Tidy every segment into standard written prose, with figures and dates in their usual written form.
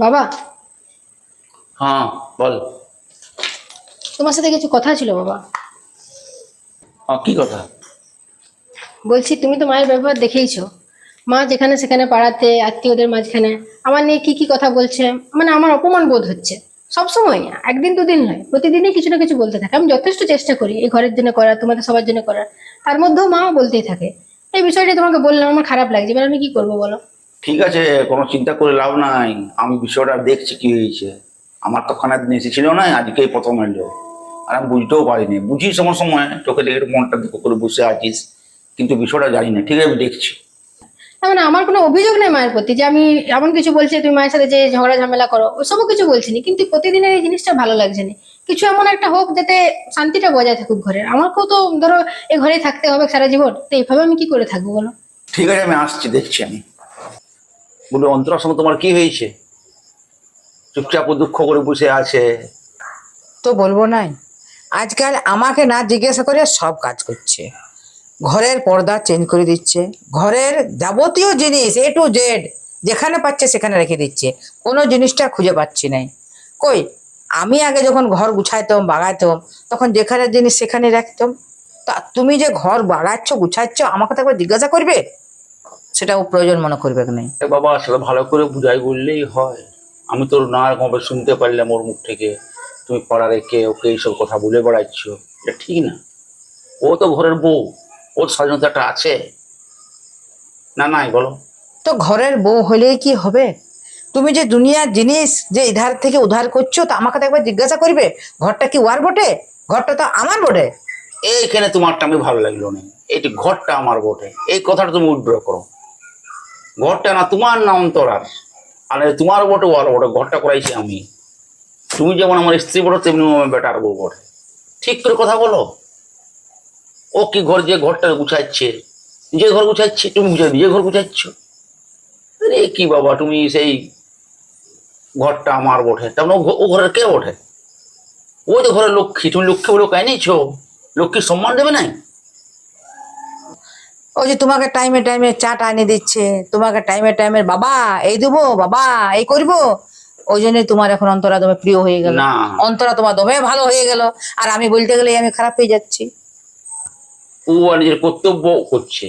বাবা, হ্যাঁ বল। তোমার সাথে কিছু কথা ছিল বাবা। কি কথা? বলছি, তুমি তো মায়ের ব্যবহার দেখেইছো। মা যেখানে সেখানে পাড়াতে আত্মীয়দের মাঝখানে আমার নিয়ে কি কি কথা বলছে। মানে আমার অপমান বোধ হচ্ছে। সব সময়, একদিন দুদিন নয়, প্রতিদিনই কিছু না কিছু বলতে থাকে। আমি যথেষ্ট চেষ্টা করি এই ঘরের জন্য করার, তোমাদের সবার জন্য করার, তার মধ্যেও মা বলতেই থাকে। এই বিষয়টা তোমাকে বললাম, আমার খারাপ লাগছে, এবার আমি কি করবো বলো। ঠিক আছে, কোনো চিন্তা করে লাভ নাই। আমি বিষয়টা দেখছি কি হয়েছে। আমার তো খানা দিন এসেছিল না, আজকেই প্রথম এলো। আর আমি বুঝতেও পারিনি, বুঝিস আমার সময় তোকে দেখে একটু মনটা দুঃখ করে বসে আছিস, কিন্তু বিষয়টা জানি না। ঠিক আছে, আমি দেখছি। তার মানে আমার কোনো অভিযোগ নেই মায়ের প্রতি যে আমি এমন কিছু বলছি তুমি মায়ের সাথে যে ঝগড়া ঝামেলা করো, ওসবও কিছু বলছি না, কিন্তু প্রতিদিনের এই জিনিসটা ভালো লাগছে না। কিছু এমন একটা হোক যাতে শান্তিটা বজায় থাকুক ঘরের। আমাকেও তো ধরো এই ঘরেই থাকতে হবে সারা জীবন, তো এইভাবে আমি কি করে থাকবো বলো। ঠিক আছে, আমি আসছি, দেখছি আমি। বলে অন্তরার সঙ্গে তোমার কি হয়েছে? চুপচাপ ও দুঃখ করে বসে আছে। তো বলবো নাই, আজকাল আমাকে না জিজ্ঞাসা করে সব কাজ করছে। ঘরের পর্দা চেঞ্জ করে দিচ্ছে, ঘরের যাবতীয় জিনিস A to Z যেখানে পাচ্ছে সেখানে রেখে দিচ্ছে। কোনো জিনিসটা খুঁজে পাচ্ছি নাই। কই, আমি আগে যখন ঘর গুছাইতাম বাগাইতাম তখন যেখানে জিনিস সেখানে রাখতাম। তা তুমি যে ঘর বাগাচ্ছ গুছাচ্ছ আমাকে তো একবার জিজ্ঞাসা করবে, সেটাও প্রয়োজন মনে করবে নাই। বাবা, আসলে ভালো করে বুঝাই বললেই হয়। আমি তোর না রকমভাবে শুনতে পারলাম ওর মুখ থেকে, তুমি পাড়া রেখে ওকে এইসব কথা বলে বেড়াচ্ছ। এটা ঠিক না। ও তো ঘরের বউ, ওর স্বাধীনতাটা আছে না? নাই বলো। তো ঘরের বউ হলেই কি হবে? তুমি যে দুনিয়ার জিনিস যে ইধার থেকে উধার করছো, তা আমাকে তো একবার জিজ্ঞাসা করবে। ঘরটা কি ওয়ার বটে? ঘরটা তো আমার বটে। এইখানে তোমারটা আমি ভালো লাগলো না। এটি ঘরটা আমার বটে, এই কথাটা তুমি উইথড্র করো। ঘরটা না তোমার, না অন্তরার। আর তোমার বটে ওর বটে, ঘরটা করাইছি আমি। তুমি যেমন আমার স্ত্রী বটে, তেমনি আমার বেটার বউ বটে। ঠিক করে কথা বলো। ও কি ঘর, যে ঘরটা গুছাচ্ছে, যে ঘর গুছাচ্ছে, তুমি নিজে ঘর গুছাচ্ছ। আরে কি বাবা, তুমি সেই ঘরটা আমার বটে, তেমন ও ঘরের কে বটে? ও তো ঘরের লক্ষ্মী, তুমি লক্ষ্মী বলে কাইনিছো। লক্ষ্মীর সম্মান দেবে নাই? ওই যে তোমাকে টাইমে টাইমে চাটা এনে দিচ্ছে, তোমাকে টাইমে টাইমে বাবা এই দেবো, বাবা এই করবো। ওই জন্যই তোমার এখন অন্তরা দমে প্রিয় হয়ে গেল। না, অন্তরা তোমার দমে ভালো হয়ে গেল। আর আমি বলতে গেলে আমি খারাপ হয়ে যাচ্ছি। ও আর নিজের কর্তব্য করছে।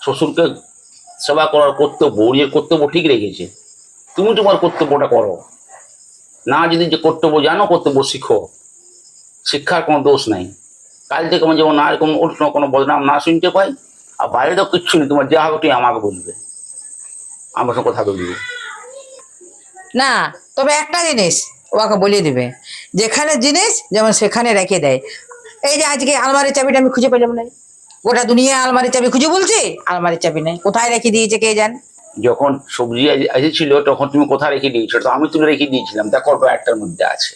শ্বশুরকে সেবা করার কর্তব্য, ও নিজের কর্তব্য ঠিক রেখেছে। তুমি তোমার কর্তব্যটা করো। না, যদি যে কর্তব্য জানো, কর্তব্য শিখো। শিক্ষার কোনো দোষ নাই। কাল থেকে আমার যেমন না এরকম উল্টো কোনো বদনাম না শুনতে পাই। আর বাইরে তো কিচ্ছু নেই, তোমার যা হবে তুমি আমাকে বলবে, আমার সঙ্গে কথা বলবে। না, তবে একটা জিনিস ওকে বলিয়ে দিবে, যেখানে জিনিস যেমন সেখানে রেখে দেয়। এই যে আজকে আলমারির চাবিটা আমি খুঁজে পেলাম না, গোটা দুনিয়া আলমারির চাবি খুঁজে বলছি, আলমারির চাবি নেই, কোথায় রেখে দিয়েছে কে জান। যখন সবজি এসেছিল তখন তুমি কোথায় রেখে দিয়েছো? তো আমি তুলে রেখে দিয়েছিলাম, দেখো একটার মধ্যে আছে।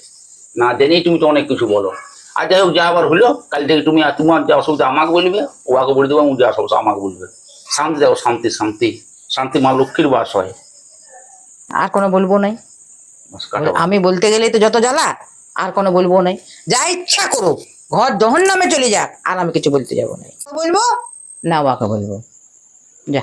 না জেনেই তুমি তো অনেক কিছু বলো। আর যাই হোক, যা আবার হলো, কাল থেকে তুমি আর তোমার যা অসুবিধা আমাকে বলবে, ওকে বলে দেবো, যা সমস্যা আমাকে বলবে। শান্তি দাও, শান্তি শান্তি শান্তি, মা লক্ষ্মীর বাস হয়। আর কোনো বলবো নাই। বাস কাটাবো। আমি বলতে গেলেই তো যত জ্বালা। আর কোনো বলবো নাই। যা ইচ্ছা করুক, ঘর জহন্নামে চলে যাক, আর আমি কিছু বলতে যাবো না। বলবো না ওকে বলবো। যা।